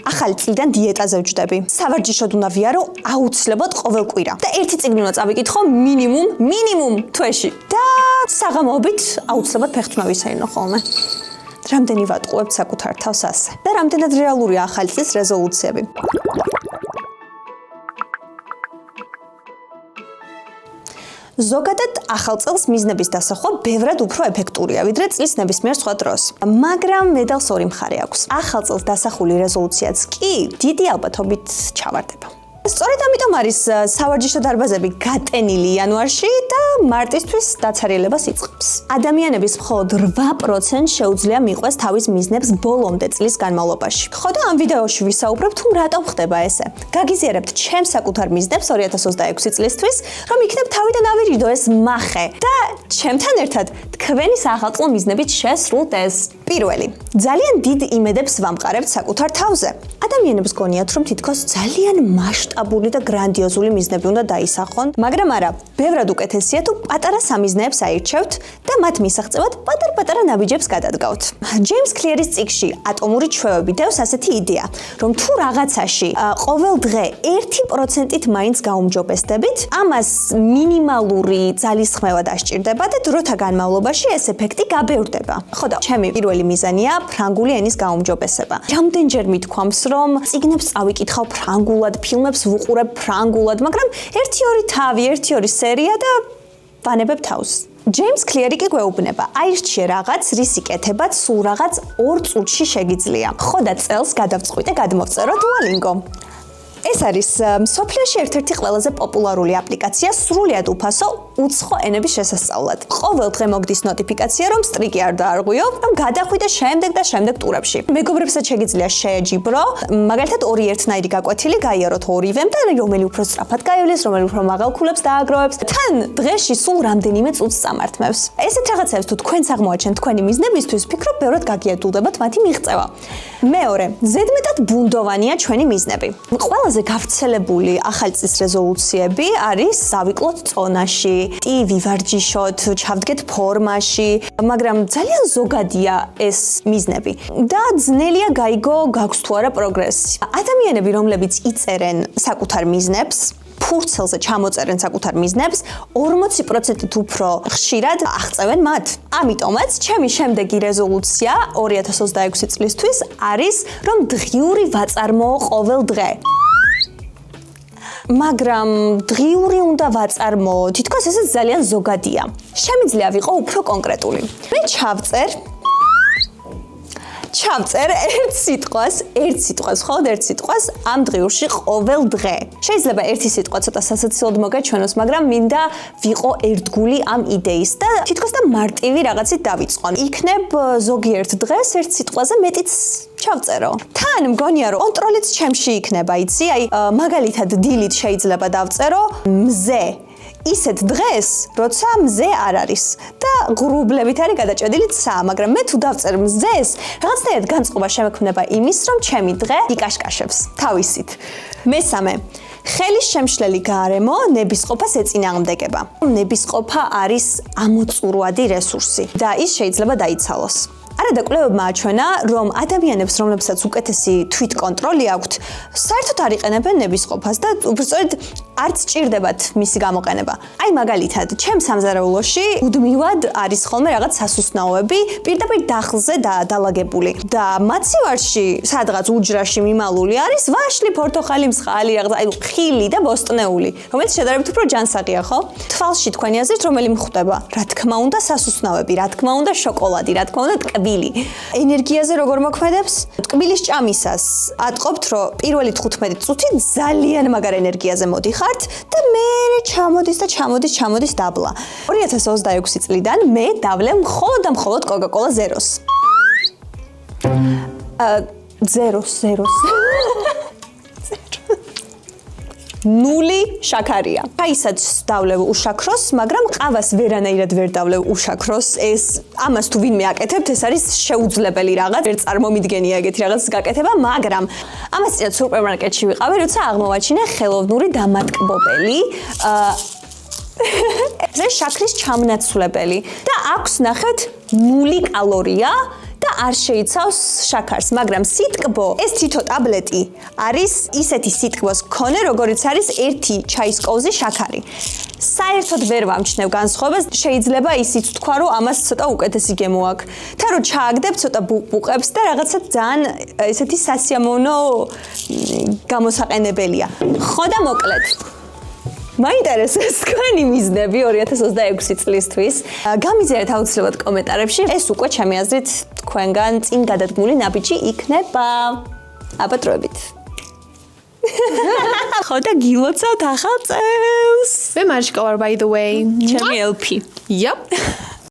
ახალი წლიდან დიეტაზე ვჯდები. სავარჯიშოდ უნდა ვიარო აუცილებლად ყოველ კვირა. და ერთი წიგნი უნდა წავიკითხო მინიმუმ თვეში. და საღამოობით აუცილებლად ფეხით უნდა ვისაინო ხოლმე. რამდენი ვატყუებთ საკუთარ თავს ასე. და რამდენად რეალურია ახალი წლის რეზოლუციები. ზოგადად ახალ წელს მიზნების დასახვა ბევრად უფრო ეფექტურია, ვიდრე წლის ნებისმიერ სხვა დროს. მაგრამ მედალს ორი მხარე აქვს. ახალ წელს დასახული რეზოლუციაც კი დიდი ალბათობით ჩავარდება. სწორედ ამიტომ არის სავარჯიშო დარბაზები გატენილი იანვარში და მარტისთვის დაცარიელებას იწყებს. ადამიანების მხოლოდ 8% შეუძლია მიყვეს თავის მიზნებს ბოლომდე წლის განმავლობაში. ხო და ამ ვიდეოში ვისაუბრებ თუ რატომ ხდება ესე. გაგიზიარებთ ჩემს საკუთარ მიზნებს 2026 წლისთვის, რომ იქნებ თავიდან ავირიდო ეს მახე და ჩემთან ერთად თქვენი საახალწლო მიზნებით შესრულთ ეს. პირველი, ძალიან დიდ იმედებს ვამყარებთ საკუთარ თავზე. ადამიანებს გონიათ, რომ თითქოს ძალიან მასშტაბური და გრანდიოზული მიზნები უნდა დაისახონ, მაგრამ არა, ბევრად უკეთესია თუ პატარა სამიზნეებს აირჩევთ და მათ მისაღწევად პატარ-პატარა ნაბიჯებს გადადგავთ. ჯეიმს კლიერის წიგნში ატომური ჩვევები დევს ასეთი იდეა, რომ თუ რაღაცაში ყოველ დღე 1%-ით მაინც გაუმჯობესდებით, ამას მინიმალური ძალისხმევა დასჭირდება და დროთა განმავლობაში ეს ეფექტი გაბევრდება. ხო და ჩემი პირველი მიზანია ფრანგული ენის გაუმჯობესება. რამდენჯერ მithქვამს, რომ წიგნებს წავიკითხავ ფრანგულად, ფილმებს ვუყურებ ფრანგულად, მაგრამ 1-2 თავი, 1-2 სერია და ვანებებ თავს. ჯეიმს კლიერი კი გვეუბნება, აირჩიე რაღაც, რის იკეთებაც სულ რაღაც 2 წუთში შეგიძლია. ხო და წელს გადავწყვიტე გადმოვწერო Duolingo. ეს არის მსოფლიოში ერთ-ერთი ყველაზე პოპულარული აპლიკაცია სრულიად უფასო უცხო ენების შესასწავლად. ყოველ დღე მოგდის ნოტიფიკაცია, რომ სტრიკი არ დაარღვიო, რომ გადახვიდე შემდეგ ტურებში. მეგობრებსაც შეგიძლია შეეჯიბრო, მაგალითად 2 ერთნაირი გაკვეთილი გაიაროთ ორივემ და რომელი უფრო სწრაფად გაივლის, რომელი უფრო მაღალ ქულებს დააგროვებს. თან დღეში სულ რამდენიმე წუთს წამართმევს. ესეთ რაღაცებს თუ თქვენს აღმოაჩენთ თქვენი მიზნებისთვის, ვფიქრობ, ბევრად გაგიადულდებათ მათი მიღწევა. მეორე, ზედმეტად ბუნდოვანია ჩვენი მიზნები. ყველაზე გავრცელებული ახალი წლის რეზოლუციები არის დავიკლოთ წონაში, ვივარჯიშოთ, ჩავდგეთ ფორმაში, მაგრამ ძალიან ზოგადია ეს მიზნები და ძნელია გაიგო გაქვს თუ არა პროგრესი. ადამიანები, რომლებიც იწერენ საკუთარ მიზნებს, ფურცელზე ჩამოწერენ საკუთარ მიზნებს, 40%-ით უფრო ხშირად აღწევენ მათ. ამიტომაც ჩემი შემდეგი რეზოლუცია 2026 წლისთვის არის, რომ დღიური ვაწარმოო ყოველ დღე. მაგრამ დღიური უნდა ვაწარმოო, თითქოს ეს ძალიან ზოგადია. შემიძლია ვიყო უფრო კონკრეტული. მე ჩავწერ ერთ სიტყვას, მხოლოდ ერთ სიტყვას ამ დღიურში ყოველ დღე. შეიძლება ერთი სიტყვა ცოტა სასაცილოდ მოგაჩვენოს, მაგრამ მინდა ვიყო ერთგული ამ იდეის და თითქოს და მარტივი რაღაცით დავიწყონ. იქნებ ზოგიერთ დღეს ერთ სიტყვაზე მეტიც ჩავწერო. თან მგონია, რომ კონტროლიც ჩემში იქნება, იცი? აი, მაგალითად დილით შეიძლება დავწერო მზე. ისეთ დღეს, როცა მზე არ არის და ღრუბლებით არის გადაჭედილი ცა, მაგრამ მე თუ დავწერ მზეს, რაღაცნაირად განწყობა შემექმნება იმის, რომ ჩემი დღე იკაშკაშებს თავისით. მესამე, ხელის შემშლელი გარემო ნებისყოფას ეწინააღმდეგება. ნებისყოფა არის ამოწურვადი რესურსი და ის შეიძლება დაიცალოს. არადა კვლევებმა აჩვენა, რომ ადამიანებს, რომლებსაც უკეთესი თვითკონტროლი აქვთ, საერთოდ არ იყენებენ ნებისყოფას და უბრალოდ არც ჭირდებათ მისი გამოყენება. აი მაგალითად, ჩემს სამზარეულოში უდმივად არის ხოლმე რაღაც სასუსნაოები პირდაპირ დახლზე დალაგებული და მაცივარში, სადღაც უჯრაში მიმალული არის ვაშლი, პორტოხალი, მსხალი, რაღაც აი ხილი და ბოსტნეული, რომელიც შედარებით უფრო ჯანსაღია, ხო? თვალში თქვენი აზრით რომელი მხვდება? რა თქმა უნდა, სასუსნაოები, რა თქმა უნდა, შოკოლადი, რა თქმა უნდა, ტკბილი. ენერგიაზე როგორ მოქმედებს? ტკბილის ჭამისას ატყობთ, რომ პირველი 15 წუთი ძალიან მაგარ ენერგიაზე მოდიხართ და მე ჩამოდის დაბლა. 2026 წლიდან მე დავლევ მხოლოდ და მხოლოდ Coca-Cola Zeros. Zeros. 0 შაქარია. აისაც დავლევ უშაქროს, მაგრამ ყავას ვერანაირად ვერ დავლევ უშაქროს. ეს ამას თუ ვინმე აკეთებთ, ეს არის შეუძლებელი რაღაც. ვერ წარმომიდგენია ეგეთი რაღაც გაკეთება, მაგრამ ამას წინათ სუპერმარკეტში ვიყავი, როცა აღმოვაჩინე ხელოვნური დამატკბობელი. ეს შაქრის ჩამნაცვლებელი და აქვს ნახეთ 0 კალორია. და არ შეიცავს შაქარს, მაგრამ სიტკბო ეს თითო ტაბლეტი არის ისეთი სიტკბოს მქონე, როგორიც არის 1 ჩაის კოვზი შაქარი. საერთოდ ვერ ვამჩნევ განსხვავებას, შეიძლება ისიც თქვა, რომ ამას ცოტა უკეთესი გემო აქვს. თან რომ ჩააგდებ ცოტა ბუყბუყებს და რაღაცა ძალიან ესეთი სასიამოვნო გამოსაყენებელია. ხო და მოკლედ. მაინტერესებს თქვენი მიზნები 2026 წლისთვის. გამიწერეთ აუცილებლად კომენტარებში. ეს უკვე ჩემი აზრით თქვენგან წინ გადადგმული ნაბიჯი იქნება. აბატროებით. ხო და გილოცავთ ახალ წელს. მე მარიშკა ვარ by the way. ჩემი ელფი. Yep.